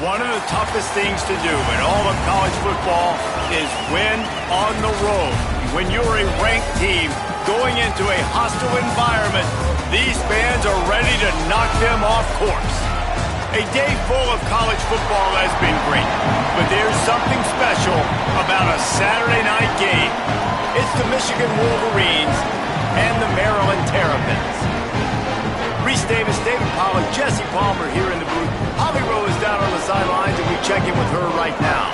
One of the toughest things to do in all of college football is win on the road. When you're a ranked team going into a hostile environment, these fans are ready to knock them off course. A day full of college football has been great, but there's something special about a Saturday night game. It's the Michigan Wolverines and the Maryland Terrapins. Reese Davis, David Pollack, Jesse Palmer here in the booth. Holly Rowe is down on the sidelines, and we check in with her right now.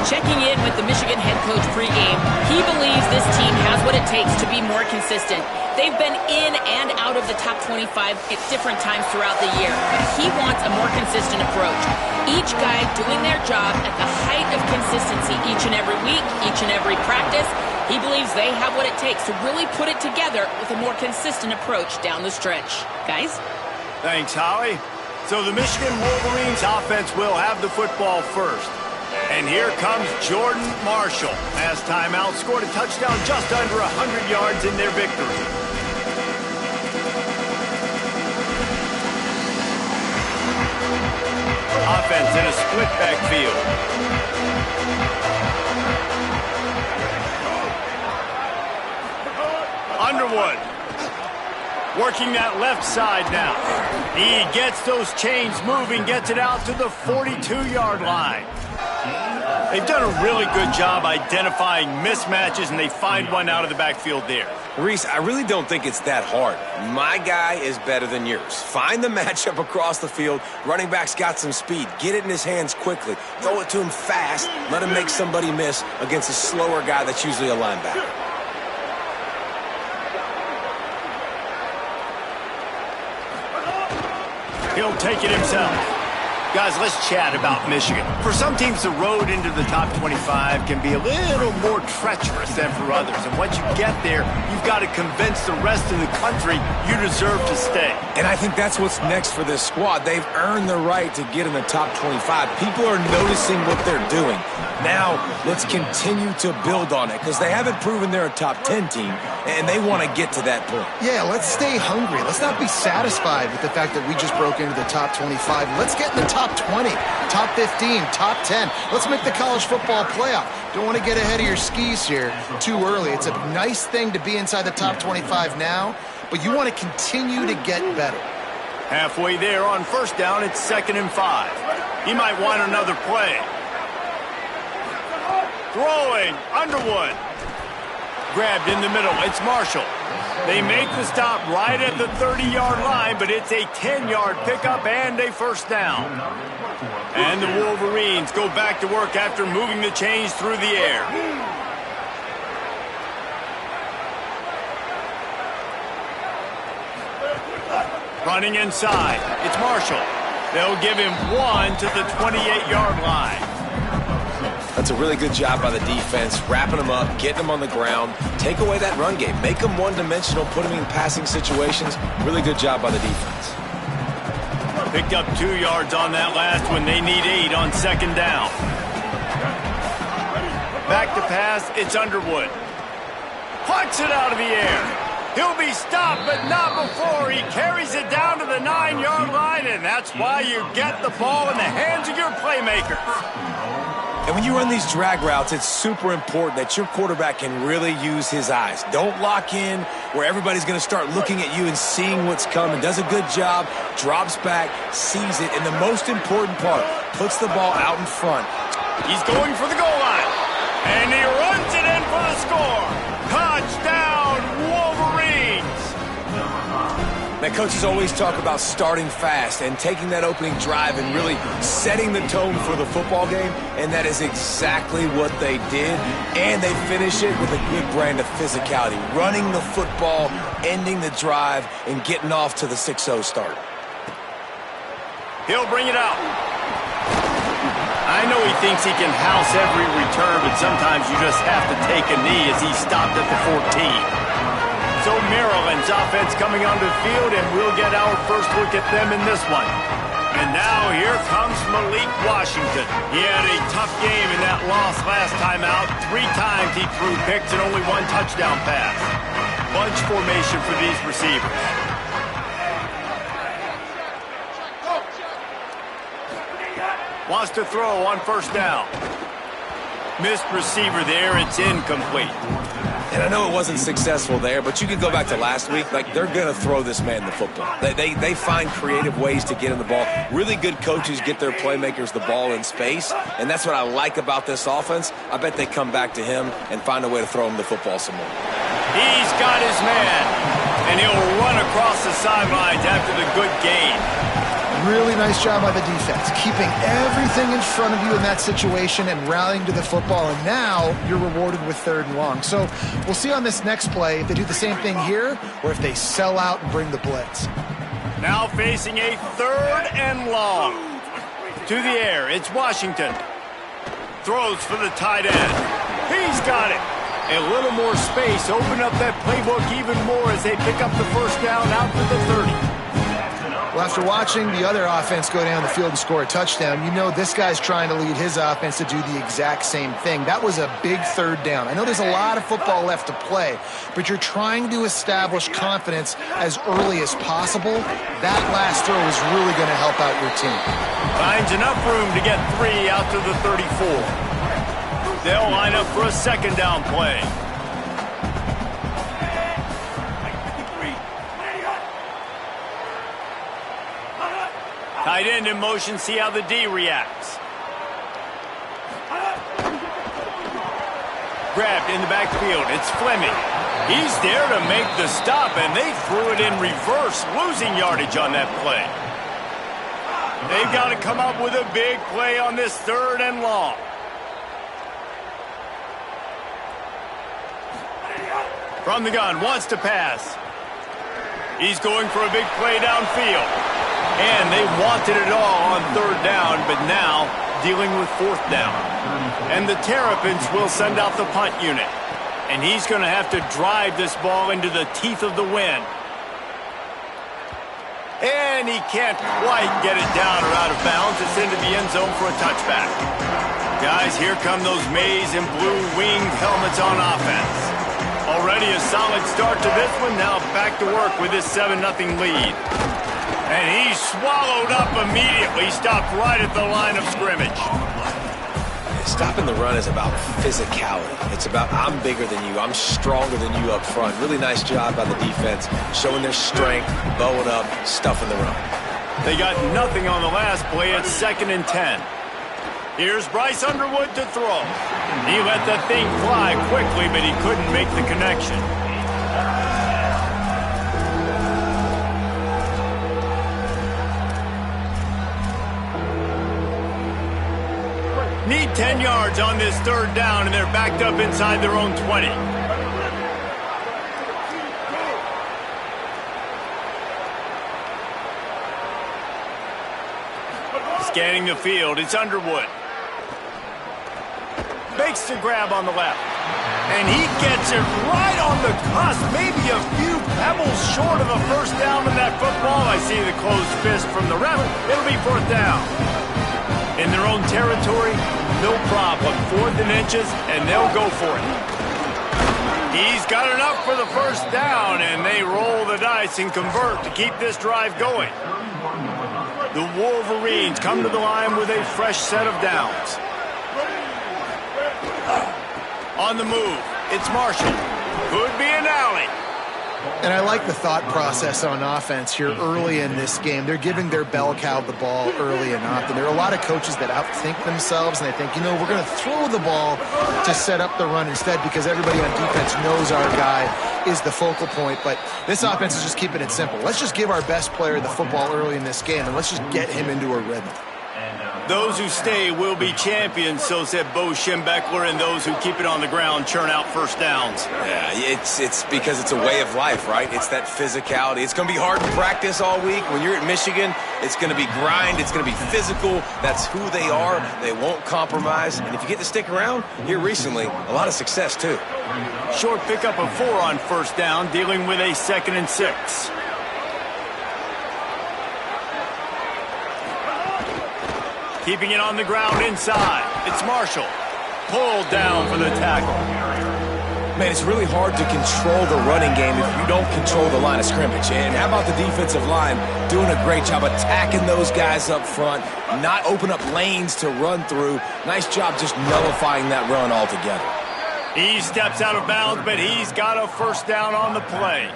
Checking in with the Michigan head coach pregame, he believes this team has what it takes to be more consistent. They've been in and out of the top 25 at different times throughout the year. He wants a more consistent approach. Each guy doing their job at the height of consistency each and every week, each and every practice. He believes they have what it takes to really put it together with a more consistent approach down the stretch. Guys? Thanks, Holly. So the Michigan Wolverines offense will have the football first. And here comes Jordan Marshall. Last time out, scored a touchdown just under 100 yards in their victory. Offense in a split backfield. Underwood working that left side now. He gets those chains moving, gets it out to the 42-yard line. They've done a really good job identifying mismatches, and they find one out of the backfield there. Reese, I really don't think it's that hard. My guy is better than yours. Find the matchup across the field. Running back's got some speed. Get it in his hands quickly. Throw it to him fast. Let him make somebody miss against a slower guy that's usually a linebacker. He'll take it himself. Guys, let's chat about Michigan. For some teams, the road into the top 25 can be a little more treacherous than for others. And once you get there, you've got to convince the rest of the country you deserve to stay. And I think that's what's next for this squad. They've earned the right to get in the top 25. People are noticing what they're doing. Now, let's continue to build on it because they haven't proven they're a top 10 team, and they want to get to that point. Yeah, let's stay hungry. Let's not be satisfied with the fact that we just broke into the top 25. Let's get in the top 20, top 15, top 10. Let's make the college football playoff. Don't want to get ahead of your skis here too early. It's a nice thing to be inside the top 25 now, but you want to continue to get better. Halfway there on first down, it's 2nd and 5. He might want another play. Throwing, Underwood. Grabbed in the middle, it's Marshall. They make the stop right at the 30-yard line, but it's a 10-yard pickup and a first down. And the Wolverines go back to work after moving the chains through the air. Running inside, it's Marshall. They'll give him one to the 28-yard line. That's a really good job by the defense, wrapping them up, getting them on the ground, take away that run game, make them one-dimensional, put them in passing situations. Really good job by the defense. Picked up 2 yards on that last one. They need 8 on 2nd down. Back to pass, it's Underwood. Plucks it out of the air. He'll be stopped, but not before he carries it down to the 9-yard line, and that's why you get the ball in the hands of your playmakers. And when you run these drag routes, it's super important that your quarterback can really use his eyes. Don't lock in where everybody's going to start looking at you and seeing what's coming. Does a good job, drops back, sees it, and the most important part, puts the ball out in front. He's going for the goal line, and he runs it in for the score. Touchdown, Wolverines! Now, coaches always talk about starting fast and taking that opening drive and really setting the tone for the football game, and that is exactly what they did, and they finish it with a good brand of physicality, running the football, ending the drive, and getting off to the 6-0 start. He'll bring it out. I know he thinks he can house every return, but sometimes you just have to take a knee as he stopped at the 14. So Maryland's offense coming onto the field, and we'll get our first look at them in this one. And now here comes Malik Washington. He had a tough game in that loss last time out. 3 times he threw picks and only 1 touchdown pass. Bunch formation for these receivers. Wants to throw on first down. Missed receiver there. It's incomplete. And I know it wasn't successful there, but you could go back to last week. Like, they're going to throw this man the football. They find creative ways to get him the ball. Really good coaches get their playmakers the ball in space, and that's what I like about this offense. I bet they come back to him and find a way to throw him the football some more. He's got his man, and he'll run across the sidelines after the good gain. Really nice job by the defense, keeping everything in front of you in that situation and rallying to the football, and now you're rewarded with 3rd and long. So we'll see on this next play if they do the same thing here or if they sell out and bring the blitz. Now facing a 3rd and long. To the air, it's Washington. Throws for the tight end. He's got it. A little more space, open up that playbook even more as they pick up the first down out to the 30. Well, after watching the other offense go down the field and score a touchdown, you know this guy's trying to lead his offense to do the exact same thing. That was a big 3rd down. I know there's a lot of football left to play, but you're trying to establish confidence as early as possible. That last throw is really going to help out your team. Finds enough room to get 3 out to the 34. They'll line up for a 2nd down play. Tight end in motion, see how the D reacts. Grabbed in the backfield, it's Fleming. He's there to make the stop, and they threw it in reverse, losing yardage on that play. They've got to come up with a big play on this 3rd and long. From the gun, wants to pass. He's going for a big play downfield. And they wanted it all on 3rd down, but now dealing with 4th down. And the Terrapins will send out the punt unit. And he's going to have to drive this ball into the teeth of the wind. And he can't quite get it down or out of bounds. It's into the end zone for a touchback. Guys, here come those maize and blue winged helmets on offense. Already a solid start to this one. Now back to work with this 7-0 lead. And he's swallowed up immediately, stopped right at the line of scrimmage. Stopping the run is about physicality. It's about I'm bigger than you, I'm stronger than you up front. Really nice job by the defense, showing their strength, bowing up, stuffing the run. They got nothing on the last play. It's 2nd and 10. Here's Bryce Underwood to throw. He let the thing fly quickly, but he couldn't make the connection. Need 10 yards on this 3rd down, and they're backed up inside their own 20. Scanning the field, it's Underwood. Makes the grab on the left. And he gets it right on the cusp, maybe a few pebbles short of a first down in that football. I see the closed fist from the ref. It'll be 4th down. In their own territory, no problem. 4th and inches, and they'll go for it. He's got enough for the first down, and they roll the dice and convert to keep this drive going. The Wolverines come to the line with a fresh set of downs. On the move, it's Marshall. Could be an alley. And I like the thought process on offense here early in this game. They're giving their bell cow the ball early and often. There are a lot of coaches that outthink themselves, and they think, you know, we're going to throw the ball to set up the run instead because everybody on defense knows our guy is the focal point. But this offense is just keeping it simple. Let's just give our best player the football early in this game, and let's just get him into a rhythm. Those who stay will be champions, so said Bo Schembechler, and those who keep it on the ground churn out first downs. Yeah, it's because it's a way of life, right? It's that physicality. It's going to be hard to practice all week. When you're at Michigan, it's going to be grind. It's going to be physical. That's who they are. They won't compromise. And if you get to stick around, here recently, a lot of success, too. Short pickup of 4 on first down, dealing with a 2nd and 6. Keeping it on the ground inside. It's Marshall. Pulled down for the tackle. Man, it's really hard to control the running game if you don't control the line of scrimmage. And how about the defensive line doing a great job attacking those guys up front, not open up lanes to run through. Nice job just nullifying that run altogether. He steps out of bounds, but he's got a first down on the play.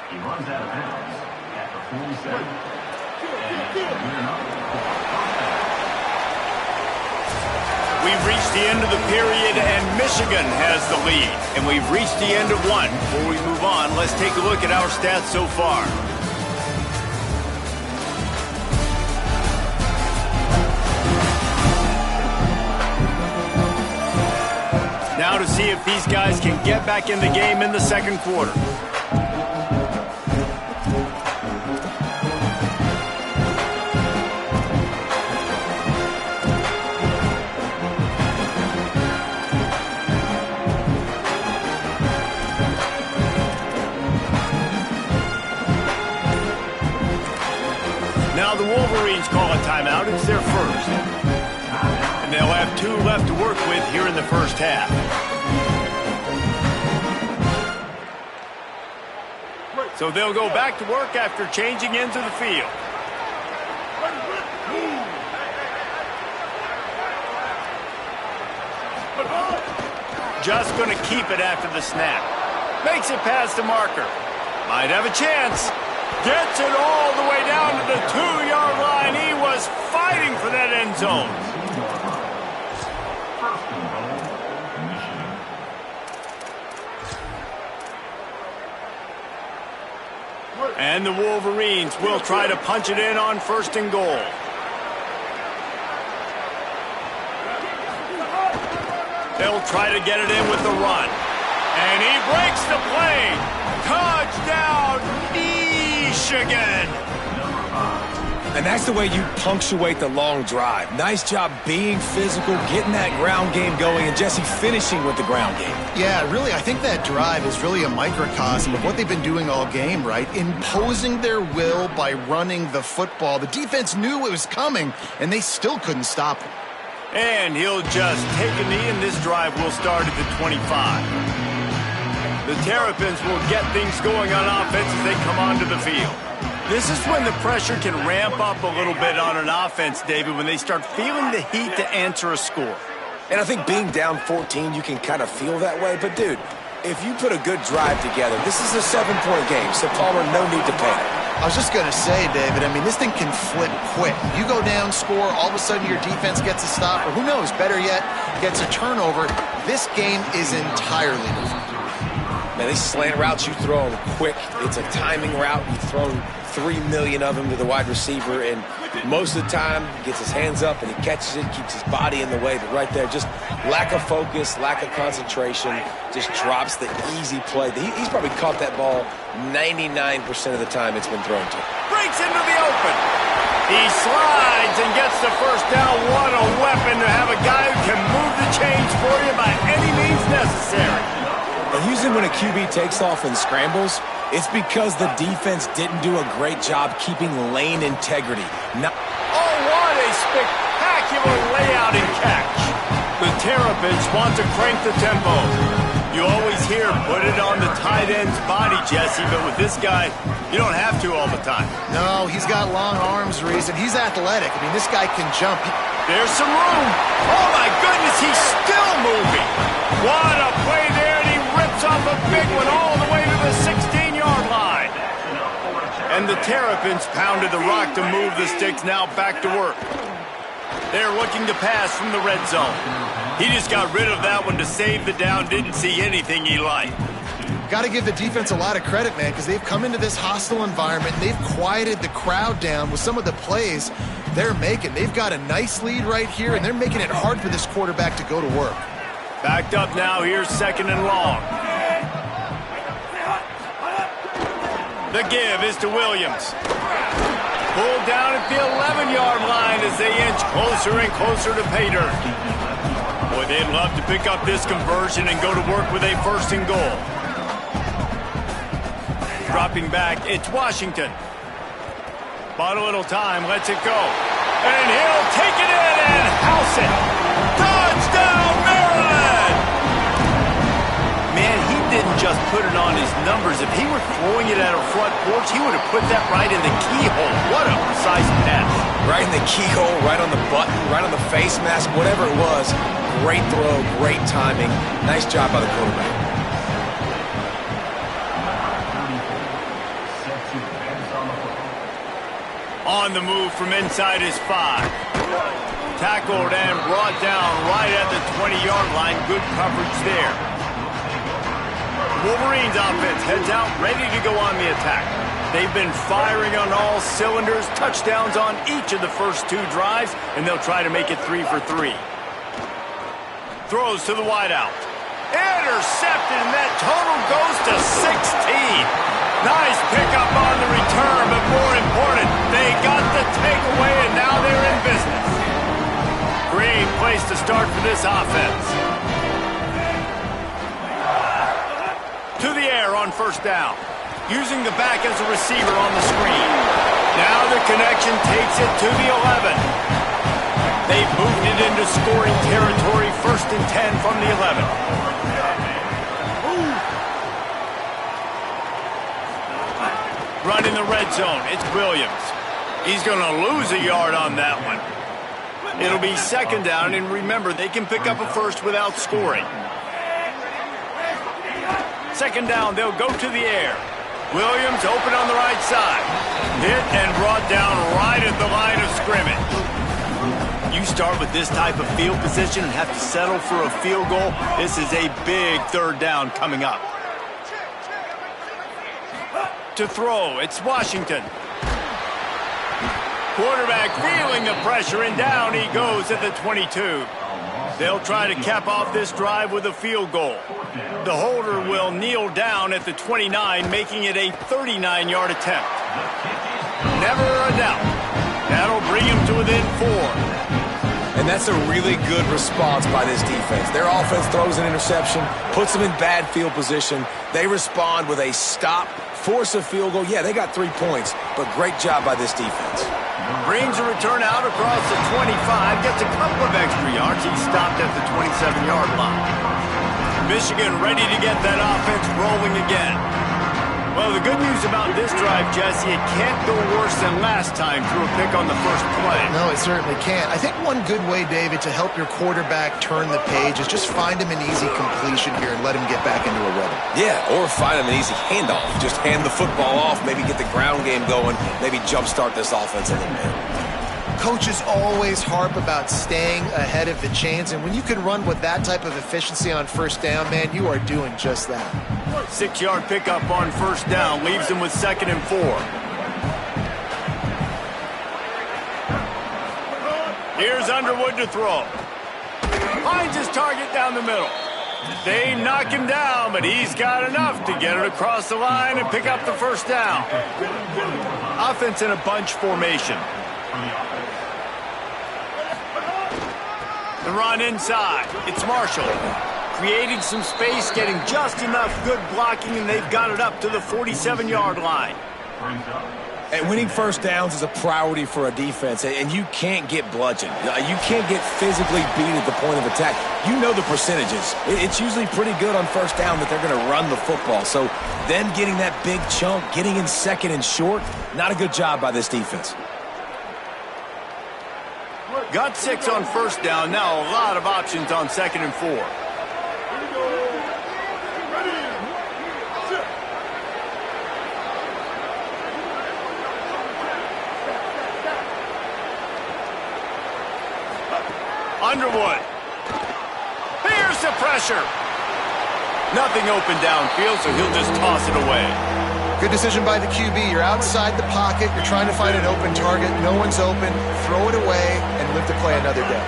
He runs out of bounds at the 47. We've reached the end of the period, and Michigan has the lead. And we've reached the end of one. Before we move on, let's take a look at our stats so far. Now to see if these guys can get back in the game in the second quarter. Now the Wolverines call a timeout. It's their first. And they'll have 2 left to work with here in the first half. So they'll go back to work after changing into the field. Just going to keep it after the snap. Makes it past the marker. Might have a chance. Gets it all the way down to the 2-yard line. He was fighting for that end zone. And the Wolverines will try to punch it in on first and goal. They'll try to get it in with the run. And he breaks the play. Touchdown, Michigan. And that's the way you punctuate the long drive. Nice job being physical, getting that ground game going, and Jesse finishing with the ground game. Yeah, really, I think that drive is really a microcosm of what they've been doing all game, right? Imposing their will by running the football. The defense knew it was coming, and they still couldn't stop it. And he'll just take a knee, and this drive will start at the 25. The Terrapins will get things going on offense as they come onto the field. This is when the pressure can ramp up a little bit on an offense, David, when they start feeling the heat to answer a score. And I think being down 14, you can kind of feel that way. But, dude, if you put a good drive together, this is a 7-point game, so Palmer, no need to panic. I was just going to say, David, I mean, this thing can flip quick. You go down, score, all of a sudden your defense gets a stop, or who knows, better yet, gets a turnover. This game is entirely different. Man, these slant routes you throw them quick. It's a timing route. You throw 3 million of them to the wide receiver, and most of the time he gets his hands up and he catches it, keeps his body in the way. But right there, just lack of focus, lack of concentration, just drops the easy play. He's probably caught that ball 99% of the time it's been thrown to him. Breaks into the open. He slides and gets the first down. What a weapon to have a guy who can move the chains for you by any means necessary. And usually when a QB takes off and scrambles, it's because the defense didn't do a great job keeping lane integrity. Oh, what a spectacular layout and catch. The Terrapins want to crank the tempo. You always hear, put it on the tight end's body, Jesse, but with this guy, you don't have to all the time. No, he's got long arms, Reese, and he's athletic. I mean, this guy can jump. There's some room. Oh, my goodness, he's still moving. What a play there, and he rips off a big one all the way to the 16-yard line. And the Terrapins pounded the rock to move the sticks, now back to work. They're looking to pass from the red zone. He just got rid of that one to save the down, didn't see anything he liked. Got to give the defense a lot of credit, man, because they've come into this hostile environment, and they've quieted the crowd down with some of the plays they're making. They've got a nice lead right here, and they're making it hard for this quarterback to go to work. Backed up now, here's second and long. The give is to Williams. Pulled down at the 11-yard line as they inch closer and closer to pay dirt. Boy, they'd love to pick up this conversion and go to work with a first and goal. Dropping back, it's Washington. Bought a little time, lets it go. And he'll take it in and house it. Touchdown, Maryland! Man, he didn't just put it on his numbers. If he were throwing it at a front porch, he would have put that right in the keyhole. What a precise pass. Right in the keyhole, right on the button, right on the face mask, whatever it was. Great throw, great timing. Nice job by the quarterback. On the move from inside his 5. Tackled and brought down right at the 20-yard line. Good coverage there. Wolverines offense heads out, ready to go on the attack. They've been firing on all cylinders, touchdowns on each of the first 2 drives, and they'll try to make it 3 for 3. Throws to the wideout. Intercepted, and that total goes to 16. Nice pickup on the return, but more important, they got the takeaway, and now they're in business. Great place to start for this offense. To the air on first down. Using the back as a receiver on the screen. Now the connection takes it to the 11. They've moved it into scoring territory, 1st and 10 from the 11. Run in the red zone. It's Williams. He's going to lose a yard on that one. It'll be 2nd down, and remember, they can pick up a first without scoring. 2nd down, they'll go to the air. Williams open on the right side. Hit and brought down right at the line of scrimmage. You start with this type of field position and have to settle for a field goal. This is a big 3rd down coming up. To throw, it's Washington. Quarterback feeling the pressure, and down he goes at the 22. They'll try to cap off this drive with a field goal. The holder will kneel down at the 29, making it a 39-yard attempt. Never a doubt. That'll bring him to within 4. And that's a really good response by this defense. Their offense throws an interception, puts them in bad field position. They respond with a stop, force a field goal. Yeah, they got 3 points, but great job by this defense. Brings a return out across the 25, gets a couple of extra yards. He stopped at the 27-yard line. Michigan ready to get that offense rolling again. Well, the good news about this drive, Jesse, it can't go worse than last time through a pick on the first play. No, it certainly can't. I think one good way, David, to help your quarterback turn the page is just find him an easy completion here and let him get back into a rhythm. Yeah, or find him an easy handoff. Just hand the football off, maybe get the ground game going, maybe jumpstart this offense a little bit. Coaches always harp about staying ahead of the chains, and when you can run with that type of efficiency on first down, man, you are doing just that. 6-yard pickup on first down leaves them with 2nd and 4. Here's Underwood to throw. Finds his target down the middle. They knock him down, but he's got enough to get it across the line and pick up the first down. Offense in a bunch formation. The run inside. It's Marshall. Creating some space, getting just enough good blocking, and they've got it up to the 47-yard line. And winning first downs is a priority for a defense, and you can't get bludgeoned. You can't get physically beat at the point of attack. You know the percentages. It's usually pretty good on first down that they're going to run the football. So them getting that big chunk, getting in 2nd and short, not a good job by this defense. Got 6 on first down. Now a lot of options on 2nd and 4. Underwood. Here's the pressure. Nothing open downfield, so he'll just toss it away. Good decision by the QB. You're outside the pocket. You're trying to find an open target. No one's open. Throw it away and live to play another day.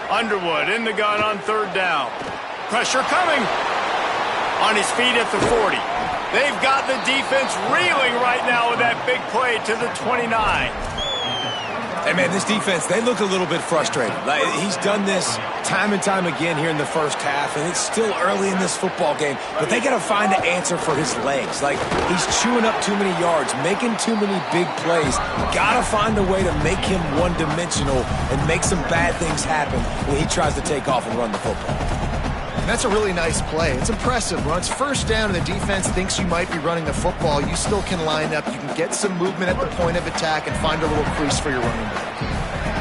Underwood in the gun on 3rd down. Pressure coming. On his feet at the 40. They've got the defense reeling right now with that big play to the 29. Hey, man, this defense, they look a little bit frustrated. Like, he's done this time and time again here in the first half, and it's still early in this football game, but they got to find an answer for his legs. Like, he's chewing up too many yards, making too many big plays. Got to find a way to make him one-dimensional and make some bad things happen when he tries to take off and run the football. And that's a really nice play. It's impressive. When it's first down and the defense thinks you might be running the football, you still can line up. You can get some movement at the point of attack and find a little crease for your running back.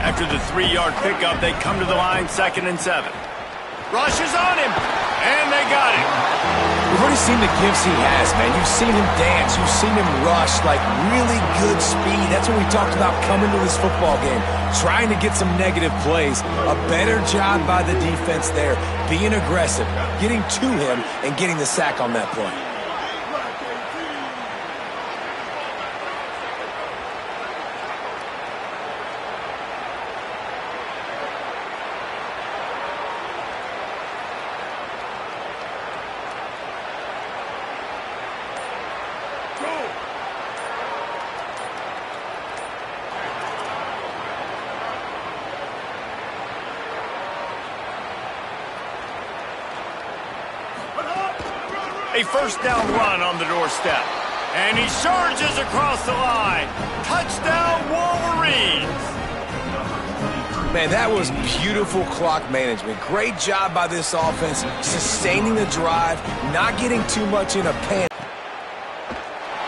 After the 3-yard pickup, they come to the line, 2nd and 7. Rush is on him, and they got him. We've already seen the gifts he has, man. You've seen him dance. You've seen him rush, like really good speed. That's what we talked about coming to this football game, trying to get some negative plays. A better job by the defense there, being aggressive, getting to him, and getting the sack on that play. A first down run on the doorstep. And he surges across the line. Touchdown, Wolverines! Man, that was beautiful clock management. Great job by this offense, sustaining the drive, not getting too much in a panic.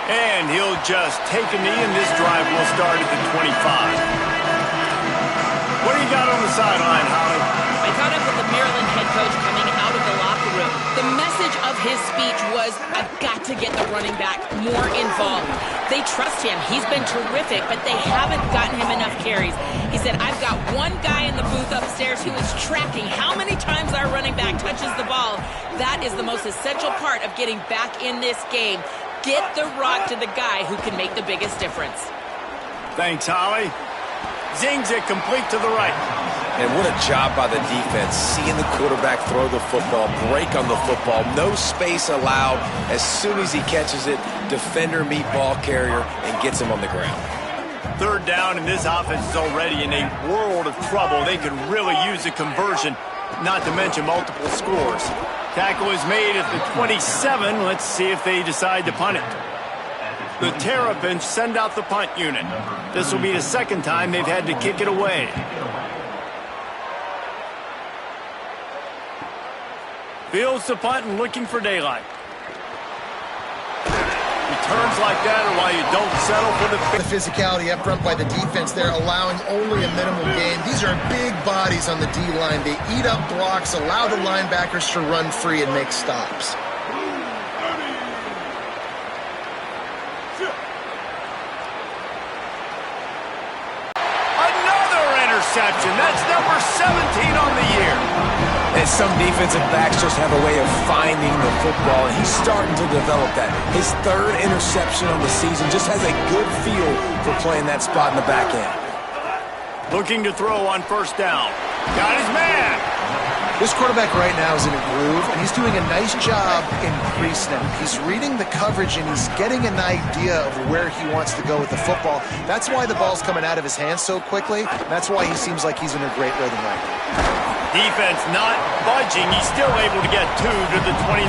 And he'll just take a knee, and this drive will start at the 25. What do you got on the sideline, Holly? I caught up with the Maryland head coach coming out of the locker room. The message of his speech was, I've got to get the running back more involved. They trust him. He's been terrific, but they haven't gotten him enough carries. He said, I've got one guy in the booth upstairs who is tracking how many times our running back touches the ball. That is the most essential part of getting back in this game. Get the rock to the guy who can make the biggest difference. Thanks, Holly. Zings it complete to the right. And what a job by the defense, seeing the quarterback throw the football, break on the football, no space allowed. As soon as he catches it, defender meet ball carrier and gets him on the ground. 3rd down, and this offense is already in a world of trouble. They could really use a conversion, not to mention multiple scores. Tackle is made at the 27. Let's see if they decide to punt it. The Terrapins send out the punt unit. This will be the 2nd time they've had to kick it away. Fields the punt and looking for daylight. Returns like that are why you don't settle for the physicality up front by the defense there, allowing only a minimal gain. These are big bodies on the D-line. They eat up blocks, allow the linebackers to run free and make stops. Interception. That's number 17 on the year. And some defensive backs just have a way of finding the football, and he's starting to develop that. His 3rd interception on the season, just has a good feel for playing that spot in the back end. Looking to throw on 1st down. Got his man. This quarterback right now is in a groove, and he's doing a nice job in crease now. He's reading the coverage, and he's getting an idea of where he wants to go with the football. That's why the ball's coming out of his hands so quickly. That's why he seems like he's in a great rhythm right now. Defense not budging. He's still able to get 2 to the 29.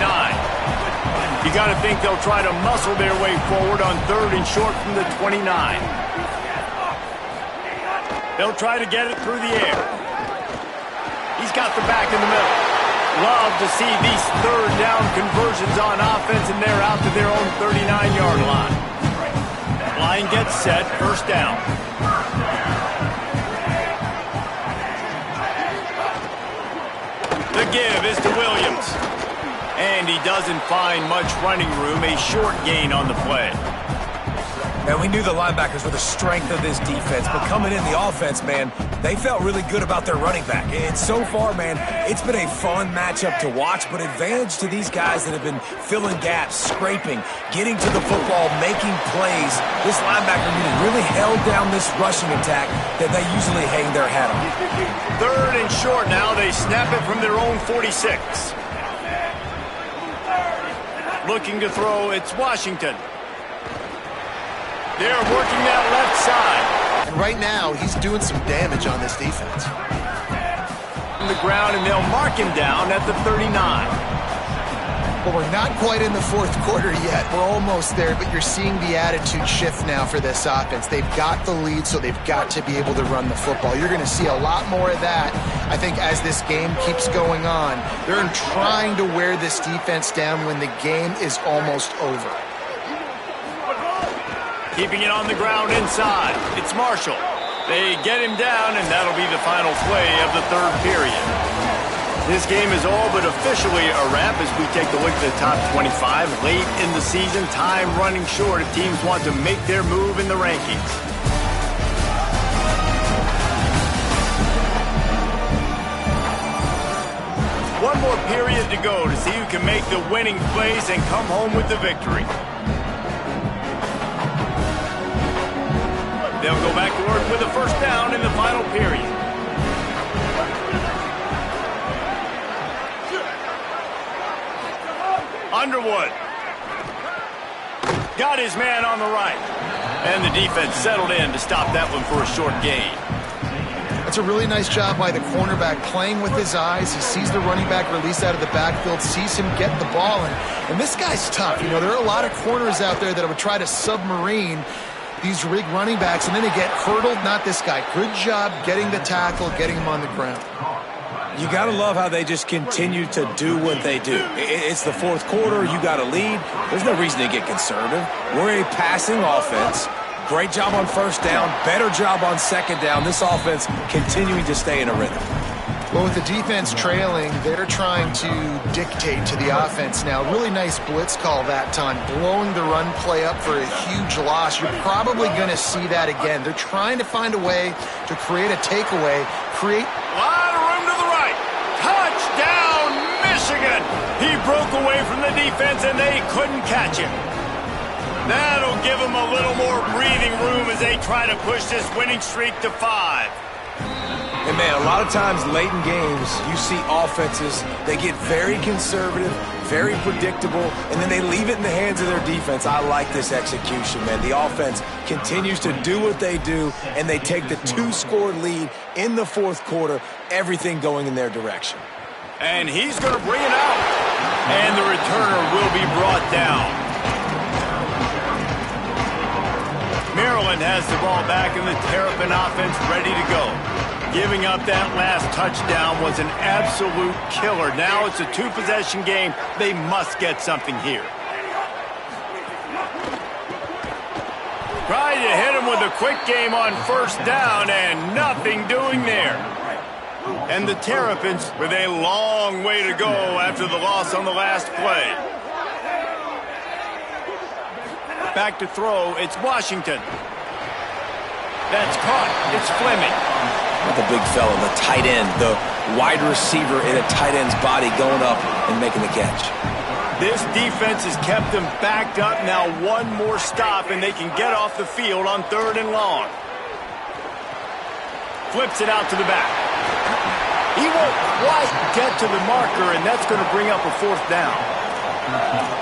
You got to think they'll try to muscle their way forward on 3rd and short from the 29. They'll try to get it through the air. He's got the back in the middle. Love to see these 3rd down conversions on offense, and they're out to their own 39-yard line. Line gets set, 1st down. The give is to Williams. And he doesn't find much running room, a short gain on the play. And we knew the linebackers were the strength of this defense, but coming in the offense, man, they felt really good about their running back. And so far, man, it's been a fun matchup to watch, but advantage to these guys that have been filling gaps, scraping, getting to the football, making plays. This linebacker unit really held down this rushing attack that they usually hang their hat on. 3rd and short now. They snap it from their own 46. Looking to throw, it's Washington. They're working that left side. And right now, he's doing some damage on this defense. On the ground, and they'll mark him down at the 39. Well, we're not quite in the fourth quarter yet. We're almost there, but you're seeing the attitude shift now for this offense. They've got the lead, so they've got to be able to run the football. You're going to see a lot more of that, I think, as this game keeps going on. They're trying to wear this defense down when the game is almost over. Keeping it on the ground inside. It's Marshall. They get him down, and that'll be the final play of the third period. This game is all but officially a wrap as we take a look at the top 25. Late in the season, time running short if teams want to make their move in the rankings. One more period to go to see who can make the winning plays and come home with the victory. They'll go back to work with a first down in the final period. Underwood. Got his man on the right. And the defense settled in to stop that one for a short gain. That's a really nice job by the cornerback, playing with his eyes. He sees the running back release out of the backfield, sees him get the ball. And this guy's tough. You know, there are a lot of corners out there that would try to submarine these big running backs, and then they get hurdled. Not this guy. Good job getting the tackle, getting him on the ground. You got to love how they just continue to do what they do. It's the fourth quarter. You got a lead. There's no reason to get conservative. We're a passing offense. Great job on first down. Better job on second down. This offense continuing to stay in a rhythm. Well, with the defense trailing, they're trying to dictate to the offense now. Really nice blitz call that time, blowing the run play up for a huge loss. You're probably going to see that again. They're trying to find a way to create a takeaway, create... A lot of room to the right. Touchdown, Michigan! He broke away from the defense, and they couldn't catch him. That'll give them a little more breathing room as they try to push this winning streak to 5. And, man, a lot of times late in games, you see offenses, they get very conservative, very predictable, and then they leave it in the hands of their defense. I like this execution, man. The offense continues to do what they do, and they take the 2-score lead in the fourth quarter, everything going in their direction. And he's going to bring it out. And the returner will be brought down. Maryland has the ball back, and the Terrapin offense ready to go. Giving up that last touchdown was an absolute killer. Now it's a 2-possession game. They must get something here. Trying to hit him with a quick game on first down, and nothing doing there. And the Terrapins with a long way to go after the loss on the last play. Back to throw, it's Washington. That's caught, it's Fleming. The big fella, the tight end, the wide receiver in a tight end's body going up and making the catch. This defense has kept them backed up. Now one more stop, and they can get off the field on 3rd and long. Flips it out to the back. He won't quite get to the marker, and that's going to bring up a 4th down.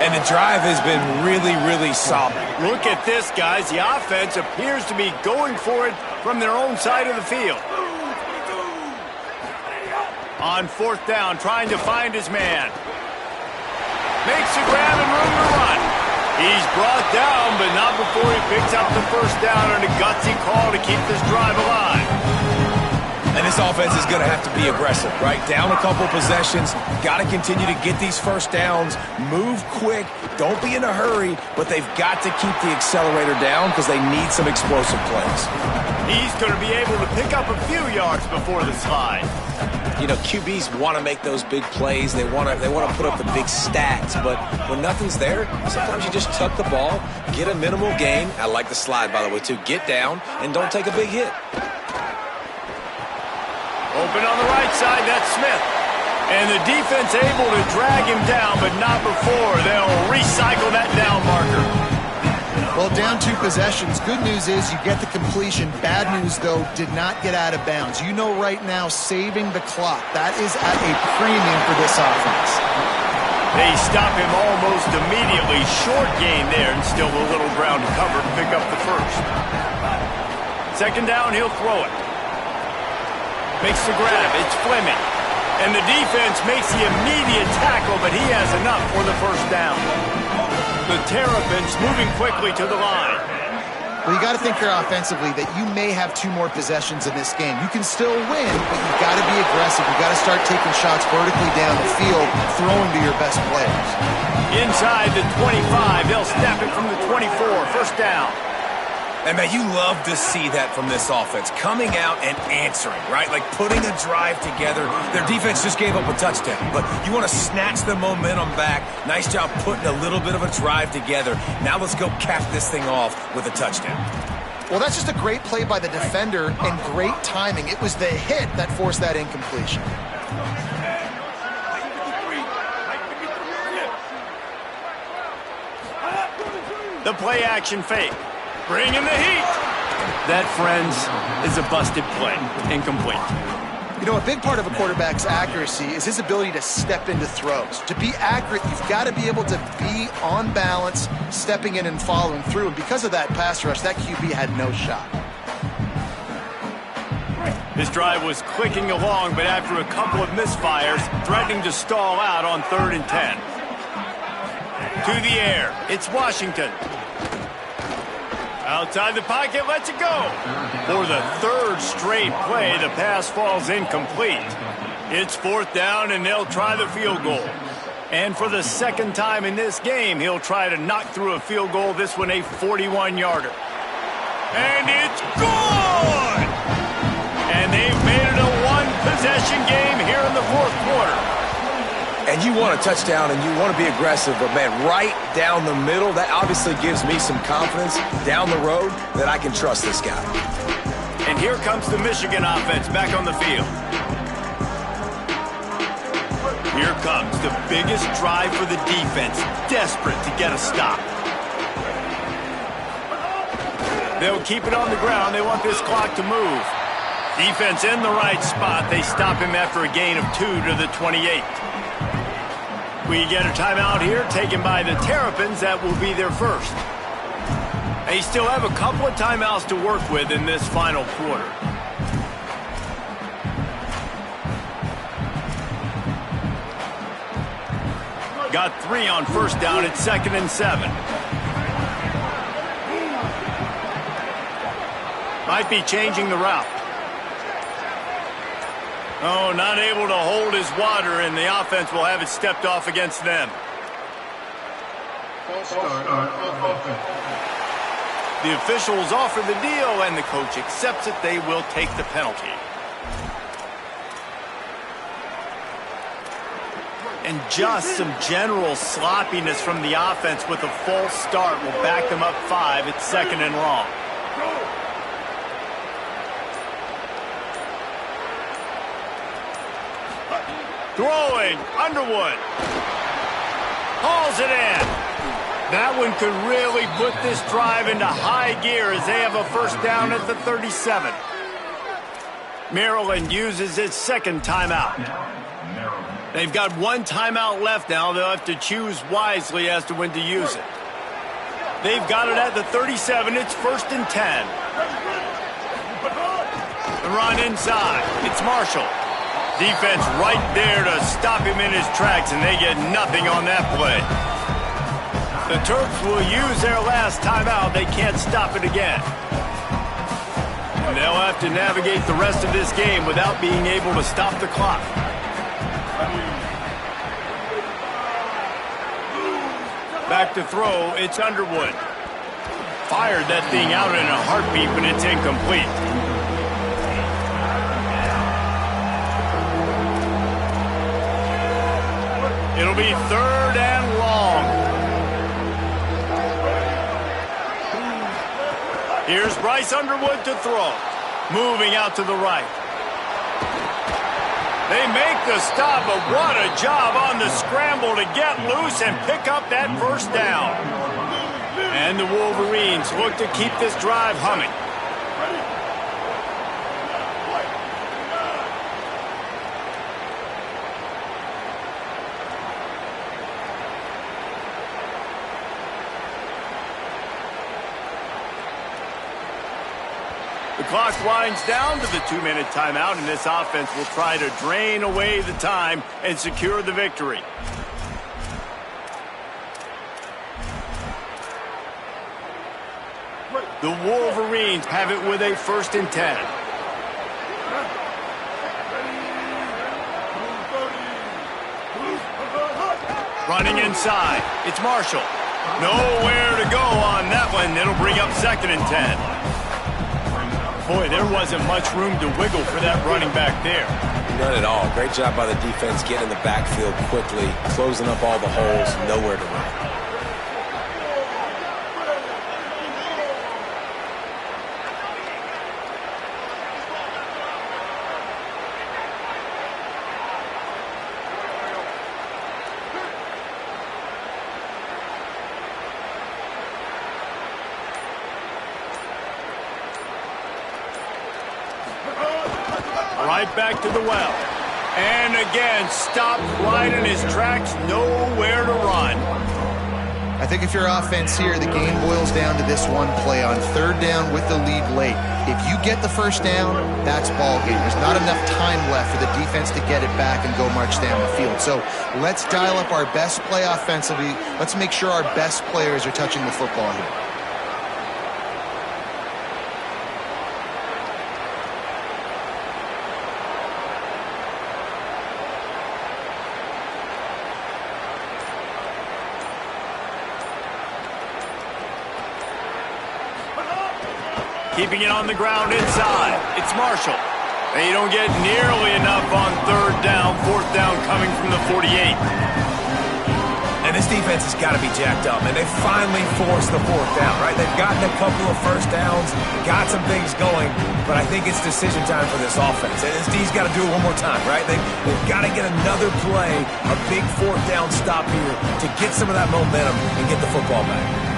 And the drive has been really, really solid. Look at this, guys. The offense appears to be going for it from their own side of the field. On 4th down, trying to find his man. Makes a grab and room to run. He's brought down, but not before he picks up the first down on a gutsy call to keep this drive alive. And this offense is going to have to be aggressive, right? Down a couple possessions, got to continue to get these first downs, move quick, don't be in a hurry, but they've got to keep the accelerator down because they need some explosive plays. He's going to be able to pick up a few yards before the slide. You know, QBs want to make those big plays. They want to put up the big stats, but when nothing's there, sometimes you just tuck the ball, get a minimal gain. I like the slide, by the way, too. Get down and don't take a big hit. Open on the right side, that's Smith. And the defense able to drag him down, but not before they'll recycle that down marker. Well, down 2 possessions. Good news is you get the completion. Bad news, though, did not get out of bounds. You know right now, saving the clock. That is at a premium for this offense. They stop him almost immediately. Short gain there, and still a little ground to cover to pick up the first. Second down, he'll throw it. Makes the grab. It's Fleming. And the defense makes the immediate tackle, but he has enough for the first down. The Terrapins moving quickly to the line. Well, you got to think here offensively that you may have 2 more possessions in this game. You can still win, but you've got to be aggressive. You've got to start taking shots vertically down the field, throwing to your best players. Inside the 25, they'll snap it from the 24. First down. And, man, you love to see that from this offense, coming out and answering, right? Like putting a drive together. Their defense just gave up a touchdown, but you want to snatch the momentum back. Nice job putting a little bit of a drive together. Now let's go cap this thing off with a touchdown. Well, that's just a great play by the defender and great timing. It was the hit that forced that incompletion. The play action fake. Bringing the heat. That, friends, is a busted play. Incomplete. You know, a big part of a quarterback's accuracy is his ability to step into throws. To be accurate, you've got to be able to be on balance, stepping in and following through. And because of that pass rush, that QB had no shot. This drive was clicking along, but after a couple of misfires, threatening to stall out on 3rd and 10. To the air. It's Washington. Outside the pocket, lets it go. For the 3rd straight play, the pass falls incomplete. It's 4th down, and they'll try the field goal. And for the 2nd time in this game, he'll try to knock through a field goal, this one a 41-yarder. And it's good! And they've made it a 1-possession game here in the 4th quarter. And you want a touchdown and you want to be aggressive, but, man, right down the middle, that obviously gives me some confidence down the road that I can trust this guy. And here comes the Michigan offense back on the field. Here comes the biggest drive for the defense, desperate to get a stop. They'll keep it on the ground. They want this clock to move. Defense in the right spot. They stop him after a gain of 2 to the 28. We get a timeout here taken by the Terrapins. That will be their first. They still have a couple of timeouts to work with in this final quarter. Got 3 on first down at 2nd and 7. Might be changing the route. Oh, not able to hold his water, and the offense will have it stepped off against them. The officials offer the deal, and the coach accepts it. They will take the penalty. And just some general sloppiness from the offense with a false start will back them up 5 at 2nd and long. Throwing, Underwood. Hauls it in. That one could really put this drive into high gear as they have a first down at the 37. Maryland uses its 2nd timeout. They've got 1 timeout left now. They'll have to choose wisely as to when to use it. They've got it at the 37. It's 1st and 10. The run inside. It's Marshall. Defense right there to stop him in his tracks, and they get nothing on that play. The Terps will use their last timeout. They can't stop it again. And they'll have to navigate the rest of this game without being able to stop the clock. Back to throw, it's Underwood. Fired that thing out in a heartbeat, but it's incomplete. It'll be 3rd and long. Here's Bryce Underwood to throw. Moving out to the right. They make the stop, but what a job on the scramble to get loose and pick up that first down. And the Wolverines look to keep this drive humming. The clock winds down to the 2-minute timeout, and this offense will try to drain away the time and secure the victory. The Wolverines have it with a 1st and 10. Running inside, it's Marshall. Nowhere to go on that one. It'll bring up 2nd and 10. Boy, there wasn't much room to wiggle for that running back there. None at all. Great job by the defense getting in the backfield quickly, closing up all the holes, nowhere to run. Right back to the well. And again, stopped right in his tracks, nowhere to run. I think if you're offense here, the game boils down to this one play on 3rd down with the lead late. If you get the 1st down, that's ball game. There's not enough time left for the defense to get it back and go march down the field. So let's dial up our best play offensively. Let's make sure our best players are touching the football here. Keeping it on the ground inside. It's Marshall. They don't get nearly enough on 3rd down. 4th down coming from the 48. And this defense has got to be jacked up, and they finally forced the 4th down, right? They've gotten a couple of 1st downs, got some things going, but I think it's decision time for this offense. And this D's got to do it one more time, right? They've got to get another play, a big 4th down stop here to get some of that momentum and get the football back.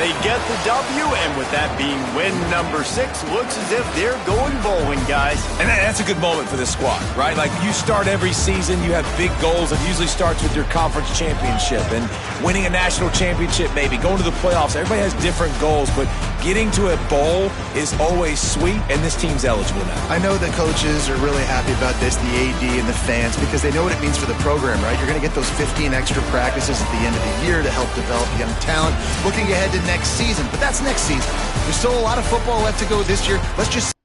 They get the W, and with that being win number 6, looks as if they're going bowling, guys. And that's a good moment for this squad, right? Like, you start every season, you have big goals. It usually starts with your conference championship and winning a national championship, maybe going to the playoffs. Everybody has different goals, but getting to a bowl is always sweet, and this team's eligible now. I know the coaches are really happy about this, the AD and the fans, because they know what it means for the program, right? You're going to get those 15 extra practices at the end of the year to help develop young talent. Looking ahead to next season, but that's next season. There's still a lot of football left to go this year. Let's just